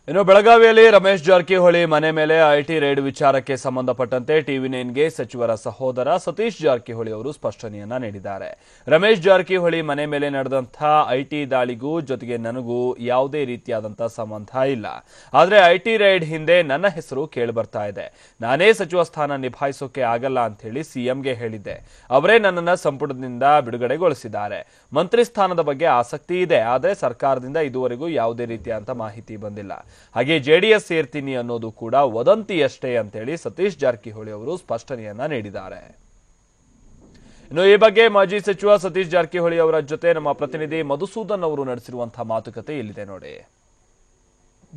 ಇನ್ನು ಬೆಳಗಾವಿಯಲ್ಲಿ ರಮೇಶ್ ಜಾರಕಿಹೊಳಿ ಮನೆ ಮೇಲೆ ಐಟಿ ರೇಡ್ ವಿಚಾರಕ್ಕೆ ಸಂಬಂಧಪಟ್ಟಂತೆ ಟಿವಿ9ಗೆ ಸಚಿವರ ಸಹೋದರ ಸತೀಶ್ ಜಾರಕಿಹೊಳಿ ಅವರು ಸ್ಪಷ್ಟನೆಯನ್ನ ನೀಡಿದ್ದಾರೆ. ರಮೇಶ್ ಜಾರಕಿಹೊಳಿ ಮನೆ ಮೇಲೆ ನಡೆದಂತಹ ಐಟಿ ದಾಳಿಗೂ ಜೊತೆಗೆ ನನಗೂ ಯಾವುದೇ ರೀತಿಯಾದಂತಹ ಸಂಬಂಧ ಇಲ್ಲ. ಆದರೆ ಐಟಿ ರೇಡ್ ಹಿಂದೆ ನನ್ನ ಹೆಸರು ಕೇಳಿಬರ್ತಾ ಇದೆ. ನಾನೇ ಸಚಿವ ಸ್ಥಾನ ನಿಭಾಯಿಸೋಕೆ ಆಗಲ್ಲ ಅಂತ ಹೇಳಿ ಸಿಎಂಗೆ ಹೇಳಿದ್ದೆ. ಅವರೇ ನನ್ನನ್ನ ಸಂಪುಟದಿಂದ ಬಿಡುಗಡೆಗೊಳಿಸಿದ್ದಾರೆ. ಮಂತ್ರಿ ಸ್ಥಾನದ ಬಗ್ಗೆ ಆಸಕ್ತಿ ಇದೆ, ಆದರೆ ಸರ್ಕಾರದಿಂದ ಇದುವರೆಗೂ ಯಾವುದೇ ರೀತಿಯಾದಂತಹ ಮಾಹಿತಿ ಬಂದಿಲ್ಲ. ಹಾಗೆ ಜೆಡಿಎಸ್ ಸೇರ್ತೀನಿ ಅನ್ನೋದು ಕೂಡ ವದಂತಿಯಷ್ಟೇ ಅಂತೇಳಿ ಸತೀಶ್ ಜಾರಕಿಹೊಳಿ ಅವರು ಸ್ಪಷ್ಟನೆಯನ್ನ ನೀಡಿದ್ದಾರೆ. ಇನ್ನು ಈ ಬಗ್ಗೆ ಮಾಜಿ ಸಚಿವ ಸತೀಶ್ ಜಾರಕಿಹೊಳಿ ಅವರ ಜೊತೆ ನಮ್ಮ ಪ್ರತಿನಿಧಿ ಮಧುಸೂದನ್ ಅವರು ನಡೆಸಿರುವಂತಹ ಮಾತುಕತೆ ಇಲ್ಲಿದೆ ನೋಡಿ.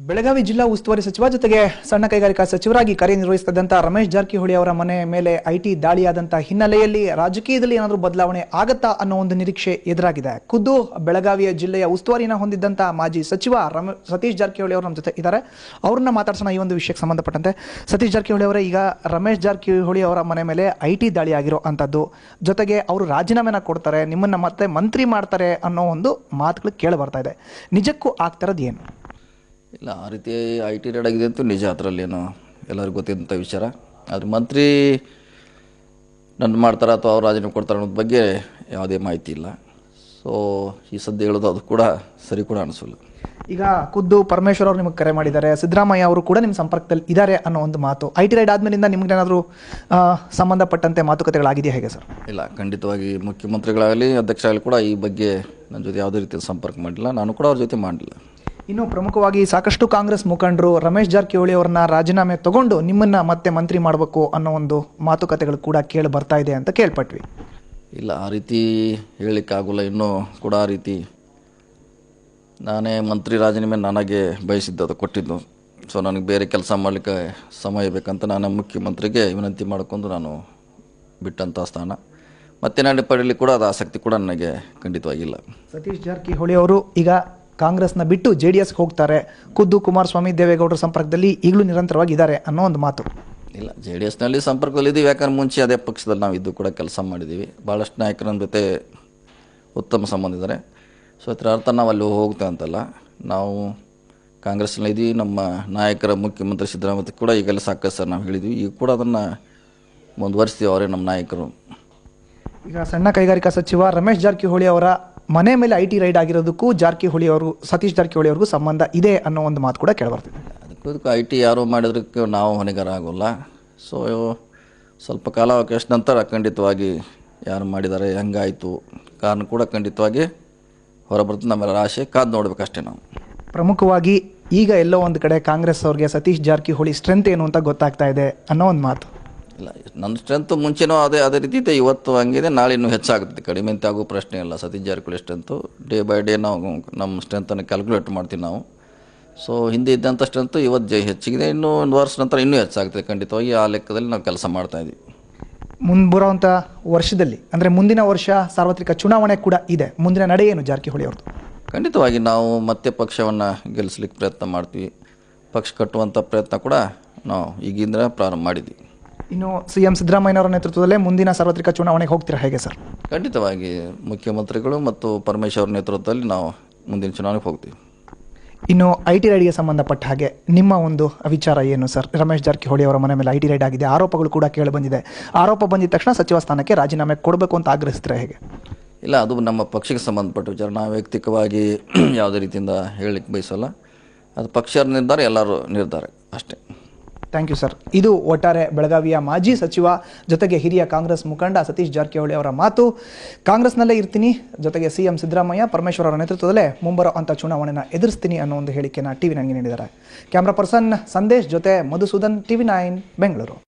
ಬೆಳಗಾವಿ ಜಿಲ್ಲಾ ಉಸ್ತುವಾರಿ ಸಚಿವ ಜೊತೆಗೆ ಸಣ್ಣ ಕೈಗಾರಿಕಾ ಸಚಿವರಾಗಿ ಕಾರ್ಯನಿರ್ವಹಿಸುತ್ತಿದ್ದಂತಹ ರಮೇಶ್ ಜಾರಕಿಹೊಳಿ ಅವರ ಮನೆ ಮೇಲೆ ಐಟಿ ದಾಳಿಯಾದಂತಹ ಹಿನ್ನೆಲೆಯಲ್ಲಿ ರಾಜಕೀಯದಲ್ಲಿ ಏನಾದರೂ ಬದಲಾವಣೆ ಆಗತ್ತಾ ಅನ್ನೋ ಒಂದು ನಿರೀಕ್ಷೆ ಎದುರಾಗಿದೆ. ಖುದ್ದು ಬೆಳಗಾವಿಯ ಜಿಲ್ಲೆಯ ಉಸ್ತುವಾರಿನ ಹೊಂದಿದ್ದಂತಹ ಮಾಜಿ ಸಚಿವ ಸತೀಶ್ ಜಾರಕಿಹೊಳಿ ಅವರು ನಮ್ಮ ಜೊತೆ ಇದ್ದಾರೆ. ಅವ್ರನ್ನ ಮಾತಾಡ್ಸೋಣ ಈ ಒಂದು ವಿಷಯಕ್ಕೆ ಸಂಬಂಧಪಟ್ಟಂತೆ. ಸತೀಶ್ ಜಾರಕಿಹೊಳಿ ಅವರೇ, ಈಗ ರಮೇಶ್ ಜಾರಕಿಹೊಳಿ ಅವರ ಮನೆ ಮೇಲೆ ಐಟಿ ದಾಳಿ ಆಗಿರೋ ಅಂಥದ್ದು, ಜೊತೆಗೆ ಅವರು ರಾಜೀನಾಮೆನ ಕೊಡ್ತಾರೆ, ನಿಮ್ಮನ್ನ ಮತ್ತೆ ಮಂತ್ರಿ ಮಾಡ್ತಾರೆ ಅನ್ನೋ ಒಂದು ಮಾತುಗಳು ಕೇಳಿ ಬರ್ತಾ ಇದೆ. ನಿಜಕ್ಕೂ ಆಗ್ತಿರೋದು ಏನು? ಇಲ್ಲ, ಆ ರೀತಿ ಐಟಿ ರೇಡ್ ಆಗಿದೆ ಅಂತೂ ನಿಜ, ಅದರಲ್ಲೇನು ಎಲ್ಲರಿಗೂ ಗೊತ್ತಿದ್ದಂಥ ವಿಚಾರ. ಆದರೆ ಮಂತ್ರಿ ನನ್ನ ಮಾಡ್ತಾರೆ ಅಥವಾ ಅವ್ರು ರಾಜೀನಾಮೆ ಕೊಡ್ತಾರೆ ಅನ್ನೋದ್ರ ಬಗ್ಗೆ ಯಾವುದೇ ಮಾಹಿತಿ ಇಲ್ಲ. ಸೊ ಈ ಸದ್ಯ ಹೇಳೋದು ಅದು ಕೂಡ ಸರಿ ಕೂಡ ಅನಿಸಲ್ಲ. ಈಗ ಖುದ್ದು ಪರಮೇಶ್ವರ್ ಅವರು ನಿಮಗೆ ಕರೆ ಮಾಡಿದ್ದಾರೆ, ಸಿದ್ದರಾಮಯ್ಯ ಅವರು ಕೂಡ ನಿಮ್ಮ ಸಂಪರ್ಕದಲ್ಲಿ ಇದ್ದಾರೆ ಅನ್ನೋ ಒಂದು ಮಾತು. ಐಟಿ ರೈಡ್ ಆದ್ಮೇಲಿಂದ ನಿಮ್ಗೇನಾದರೂ ಸಂಬಂಧಪಟ್ಟಂತೆ ಮಾತುಕತೆಗಳಾಗಿದೆಯಾ ಹೇಗೆ ಸರ್? ಇಲ್ಲ, ಖಂಡಿತವಾಗಿ ಮುಖ್ಯಮಂತ್ರಿಗಳಾಗಲಿ ಅಧ್ಯಕ್ಷರಾಗಲಿ ಕೂಡ ಈ ಬಗ್ಗೆ ನನ್ನ ಜೊತೆ ಯಾವುದೇ ರೀತಿಯ ಸಂಪರ್ಕ ಮಾಡಿಲ್ಲ, ನಾನು ಕೂಡ ಅವ್ರ ಜೊತೆ ಮಾಡಲಿಲ್ಲ. ಇನ್ನು ಪ್ರಮುಖವಾಗಿ ಸಾಕಷ್ಟು ಕಾಂಗ್ರೆಸ್ ಮುಖಂಡರು ರಮೇಶ್ ಜಾರಕಿಹೊಳಿ ಅವರನ್ನ ರಾಜೀನಾಮೆ ತಗೊಂಡು ನಿಮ್ಮನ್ನ ಮತ್ತೆ ಮಂತ್ರಿ ಮಾಡಬೇಕು ಅನ್ನೋ ಒಂದು ಮಾತುಕತೆಗಳು ಕೂಡ ಕೇಳಿ ಬರ್ತಾ ಇದೆ ಅಂತ ಕೇಳ್ಪಟ್ವಿ. ಇಲ್ಲ, ಆ ರೀತಿ ಹೇಳಲಿಕ್ಕಾಗಲ್ಲ. ಇನ್ನೂ ಕೂಡ ಆ ರೀತಿ ನಾನೇ ಮಂತ್ರಿ ರಾಜೀನಾಮೆ ನನಗೆ ಬಯಸಿದ್ದು, ಅದು ಕೊಟ್ಟಿದ್ದು. ಸೊ ನನಗೆ ಬೇರೆ ಕೆಲಸ ಮಾಡಲಿಕ್ಕೆ ಸಮಯ ಬೇಕಂತ ನಾನು ಮುಖ್ಯಮಂತ್ರಿಗೆ ವಿನಂತಿ ಮಾಡಿಕೊಂಡು ನಾನು ಬಿಟ್ಟಂಥ ಸ್ಥಾನ ಮತ್ತೆ ನಾನು ಪಡೆಯಲಿಕ್ಕೆ ಕೂಡ ಅದು ಆಸಕ್ತಿ ಕೂಡ ನನಗೆ ಖಂಡಿತವಾಗಿಲ್ಲ. ಸತೀಶ್ ಜಾರಕಿಹೊಳಿ ಅವರು ಈಗ ಕಾಂಗ್ರೆಸ್ನ ಬಿಟ್ಟು ಜೆಡಿಎಸ್ಗೆ ಹೋಗ್ತಾರೆ. ಖುದ್ದು ಕುಮಾರಸ್ವಾಮಿ, ದೇವೇಗೌಡರ ಸಂಪರ್ಕದಲ್ಲಿ ಈಗಲೂ ನಿರಂತರವಾಗಿ ಇದ್ದಾರೆ ಅನ್ನೋ ಒಂದು ಮಾತು. ಇಲ್ಲ, JDSನಲ್ಲಿ ಸಂಪರ್ಕದಲ್ಲಿ ಇದ್ದೀವಿ. ಯಾಕಂದ್ರೆ ಮುಂಚೆ ಅದೇ ಪಕ್ಷದಲ್ಲಿ ನಾವು ಇದ್ದು ಕೂಡ ಕೆಲಸ ಮಾಡಿದ್ದೀವಿ. ಭಾಳಷ್ಟು ನಾಯಕರ ಜೊತೆ ಉತ್ತಮ ಸಂಬಂಧ ಇದ್ದಾರೆ. ಸೊ ಇದರ ಅರ್ಥ ನಾವು ಅಲ್ಲಿ ಹೋಗ್ತೇವೆ ಅಂತಲ್ಲ, ನಾವು ಕಾಂಗ್ರೆಸ್ನಲ್ಲಿ ಇದ್ದೀವಿ. ನಮ್ಮ ನಾಯಕರ ಮುಖ್ಯಮಂತ್ರಿ ಸಿದ್ದರಾಮಯ್ಯ ಕೂಡ ಈಗಲೇ ಸಾಕಷ್ಟು ಸರ್ ನಾವು ಹೇಳಿದ್ವಿ, ಈಗ ಕೂಡ ಅದನ್ನು ಮುಂದುವರಿಸ್ತೀವಿ. ಅವರೇ ನಮ್ಮ ನಾಯಕರು. ಈಗ ಸಣ್ಣ ಕೈಗಾರಿಕಾ ಸಚಿವ ರಮೇಶ್ ಜಾರಕಿಹೊಳಿ ಅವರ ಮನೆ ಮೇಲೆ ಐಟಿ ರೈಡ್ ಆಗಿರೋದಕ್ಕೂ ಸತೀಶ್ ಜಾರಕಿಹೊಳಿ ಅವ್ರಿಗೂ ಸಂಬಂಧ ಇದೆ ಅನ್ನೋ ಒಂದು ಮಾತು ಕೂಡ ಕೇಳಿಬರ್ತಿದೆ. ಅದಕ್ಕೂ ಐಟಿ ಯಾರು ಮಾಡಿದ್ರಕ್ಕೆ ನಾವು ಹೊಣೆಗಾರ ಆಗೋಲ್ಲ. ಸೊ ಸ್ವಲ್ಪ ಕಾಲಾವಕಾಶ ನಂತರ ಖಂಡಿತವಾಗಿ ಯಾರು ಮಾಡಿದ್ದಾರೆ, ಹೆಂಗಾಯಿತು ಕಾರಣ ಕೂಡ ಖಂಡಿತವಾಗಿ ಹೊರಬರ್ತದೆ. ನಮ್ಮೆಲ್ಲರ ಆಶೆ ಕಾದು ನೋಡ್ಬೇಕಷ್ಟೇ ನಾವು. ಪ್ರಮುಖವಾಗಿ ಈಗ ಎಲ್ಲೋ ಒಂದು ಕಡೆ ಕಾಂಗ್ರೆಸ್ ಅವ್ರಿಗೆ ಸತೀಶ್ ಜಾರಕಿಹೊಳಿ ಸ್ಟ್ರೆಂತ್ ಏನು ಅಂತ ಗೊತ್ತಾಗ್ತಾ ಇದೆ ಅನ್ನೋ ಒಂದು ಮಾತು. ಇಲ್ಲ, ನನ್ನ ಸ್ಟ್ರೆಂತು ಮುಂಚೆನೂ ಅದೇ ರೀತಿ ಇದೆ, ಇವತ್ತು ಹಂಗಿದೆ, ನಾಳೆ ಇನ್ನೂ ಹೆಚ್ಚಾಗುತ್ತೆ. ಕಡಿಮೆ ಅಂತ ಆಗೋ ಪ್ರಶ್ನೆ ಇಲ್ಲ. Satish Jarkiholi strength day by day ನಾವು ನಮ್ಮ ಸ್ಟ್ರೆಂತನ್ನು ಕ್ಯಾಲ್ಕುಲೇಟ್ ಮಾಡ್ತೀವಿ ನಾವು. ಸೊ ಹಿಂದೆ ಇದ್ದಂಥ ಸ್ಟ್ರೆಂತು ಇವತ್ತು ಹೆಚ್ಚಿಗಿದೆ, ಇನ್ನೂ ಒಂದು ವರ್ಷ ನಂತರ ಇನ್ನೂ ಹೆಚ್ಚಾಗ್ತದೆ. ಖಂಡಿತವಾಗಿ ಆ ಲೆಕ್ಕದಲ್ಲಿ ನಾವು ಕೆಲಸ ಮಾಡ್ತಾಯಿದ್ವಿ. ಮುಂಬರುವಂಥ ವರ್ಷದಲ್ಲಿ, ಅಂದರೆ ಮುಂದಿನ ವರ್ಷ ಸಾರ್ವತ್ರಿಕ ಚುನಾವಣೆ ಕೂಡ ಇದೆ. ಮುಂದಿನ ನಡೆ ಏನು ಜಾರಕಿಹೊಳಿ ಅವ್ರದ್ದು? ಖಂಡಿತವಾಗಿ ನಾವು ಮತ್ತೆ ಪಕ್ಷವನ್ನು ಗೆಲ್ಲಿಸ್ಲಿಕ್ಕೆ ಪ್ರಯತ್ನ ಮಾಡ್ತೀವಿ. ಪಕ್ಷ ಕಟ್ಟುವಂಥ ಪ್ರಯತ್ನ ಕೂಡ ನಾವು ಈಗಿಂದ ಪ್ರಾರಂಭ ಮಾಡಿದ್ವಿ. ಇನ್ನು CM ಸಿದ್ದರಾಮಯ್ಯನವರ ನೇತೃತ್ವದಲ್ಲೇ ಮುಂದಿನ ಸಾರ್ವತ್ರಿಕ ಚುನಾವಣೆಗೆ ಹೋಗ್ತೀರಾ ಹೇಗೆ ಸರ್? ಖಂಡಿತವಾಗಿ ಮುಖ್ಯಮಂತ್ರಿಗಳು ಮತ್ತು ಪರಮೇಶ್ವರ್ ನೇತೃತ್ವದಲ್ಲಿ ನಾವು ಮುಂದಿನ ಚುನಾವಣೆಗೆ ಹೋಗ್ತೀವಿ. ಇನ್ನು ಐಟಿ ರೈಡ್ಗೆ ಸಂಬಂಧಪಟ್ಟ ಹಾಗೆ ನಿಮ್ಮ ಒಂದು ವಿಚಾರ ಏನು ಸರ್? ರಮೇಶ್ ಜಾರಕಿಹೊಳಿ ಅವರ ಮನೆ ಮೇಲೆ ಐಟಿ ರೈಡ್ ಆಗಿದೆ, ಆರೋಪಗಳು ಕೂಡ ಕೇಳಿ ಬಂದಿದೆ. ಆರೋಪ ಬಂದಿದ ತಕ್ಷಣ ಸಚಿವ ಸ್ಥಾನಕ್ಕೆ ರಾಜೀನಾಮೆ ಕೊಡಬೇಕು ಅಂತ ಆಗ್ರಹಿಸ್ತಾರೆ ಹೇಗೆ? ಇಲ್ಲ, ಅದು ನಮ್ಮ ಪಕ್ಷಕ್ಕೆ ಸಂಬಂಧಪಟ್ಟ ವಿಚಾರ. ನಾವು ವೈಯಕ್ತಿಕವಾಗಿ ಯಾವುದೇ ರೀತಿಯಿಂದ ಹೇಳಲಿಕ್ಕೆ ಬಯಸಲ್ಲ. ಅದು ಪಕ್ಷ ನಿರ್ಧಾರ, ಎಲ್ಲರೂ ನಿರ್ಧಾರ ಅಷ್ಟೇ. Thank you sir. ಇದು ಒಟ್ಟಾರೆ ಬೆಳಗಾವಿಯ ಮಾಜಿ ಸಚಿವ ಜೊತೆಗೆ ಹಿರಿಯ ಕಾಂಗ್ರೆಸ್ ಮುಖಂಡ ಸತೀಶ್ ಜಾರಕಿಹೊಳಿ ಅವರ ಮಾತು. ಕಾಂಗ್ರೆಸ್ನಲ್ಲೇ ಇರ್ತೀನಿ, ಜೊತೆಗೆ CM ಸಿದ್ದರಾಮಯ್ಯ, ಪರಮೇಶ್ವರ್ ಅವರ ನೇತೃತ್ವದಲ್ಲೇ ಮುಂಬರೋ ಅಂಥ ಚುನಾವಣೆನ ಎದುರಿಸ್ತೀನಿ ಅನ್ನೋ ಒಂದು ಹೇಳಿಕೆಯನ್ನು ಟಿವಿ9ಗೆ ನೀಡಿದ್ದಾರೆ. ಕ್ಯಾಮ್ರಾ ಪರ್ಸನ್ ಸಂದೇಶ್ ಜೊತೆ ಮಧುಸೂದನ್, ಟಿವಿ9 ಬೆಂಗಳೂರು.